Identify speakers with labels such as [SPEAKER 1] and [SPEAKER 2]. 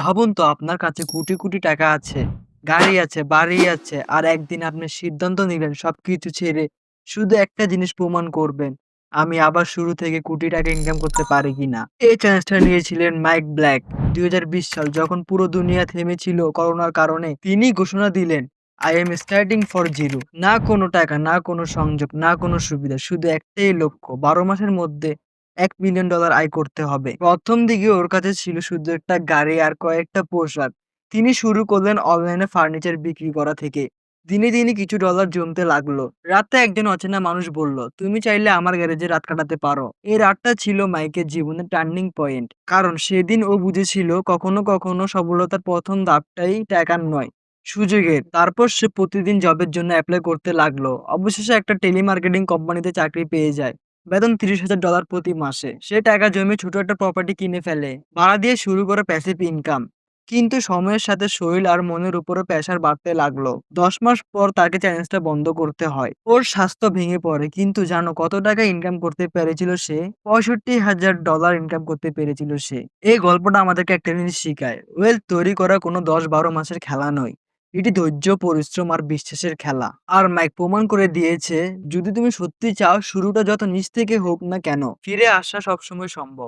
[SPEAKER 1] ভাবুন তো আপনার কাছে কোটি, কোটি টাকা আছে, গাড়ি আছে, বাড়ি আছে। আর একদিন আপনি সিদ্ধান্ত নিলেন সবকিছু ছেড়ে শুধু একটা জিনিস প্রমাণ করবেন। আমি আবার শুরু থেকে কোটি টাকা ইনকাম করতে পারি কিনা। এই চ্যালেঞ্জটা নিয়েছিলেন মাইক ব্ল্যাক। ২০২০ সাল যখন পুরো দুনিয়া থেমেছিল করোনার কারণে, তিনি ঘোষণা দিলেন, "I am starting for zero" না কোনো টাকা, না কোনো সংযোগ, না কোনো সুবিধা। শুধু একটাই লক্ষ্য, ১২ মাসের মধ্যে $১,০০,০০০ আয় করতে হবে। ১ম দিকে ওর কাছে ছিল শুধু একটা গাড়ি আর কয়েকটা পোশাক। তিনি শুরু করলেন অনলাইনে ফার্নিচার বিক্রি করা থেকে। দিনে, দিনে কিছু ডলার জমতে লাগলো। রাতে একজন অচেনা মানুষ বলল, "তুমি চাইলে আমার গ্যারেজে রাত কাটাতে পারো।" এই রাতটা ছিল মাইকের জীবনের টার্নিং পয়েন্ট। কারণ সেদিন ও বুঝেছিল কখনো, কখনো সফলতার ১ম ধাপটাই টাকার নয়, সুযোগের। তারপর সে প্রতিদিন জবের জন্য এপ্লাই করতে লাগলো। অবশেষে একটা টেলিমার্কেটিং কোম্পানিতে চাকরি পেয়ে যায়। বেতন $৩০,০০০ প্রতি মাসে। সে টাকা জমিয়ে ছোট একটা প্রপার্টি কিনে ফেলে। ভাড়া দিয়ে শুরু করে প্যাসিভ ইনকাম। কিন্তু সময়ের সাথে শরীর আর মনের উপরও প্রেশার বাড়তে লাগলো। ১০ মাস পর তাকে চ্যালেঞ্জটা বন্ধ করতে হয়। ওর স্বাস্থ্য ভেঙে পড়ে। কিন্তু জানো কত টাকা ইনকাম করতে পেরেছিল সে? $৬৫,০০০ ইনকাম করতে পেরেছিল সে। এই গল্পটা আমাদেরকে একটা জিনিস শিখায়। ওয়েলথ তৈরি করা কোনো ১০-১২ মাসের খেলা নয়। এটি ধৈর্য, পরিশ্রম আর বিশ্বাসের খেলা। আর মাইক প্রমাণ করে দিয়েছে, যদি তুমি সত্যি চাও, শুরুটা যত নিচ থেকে হোক না কেন, ফিরে আসা সবসময় সম্ভব।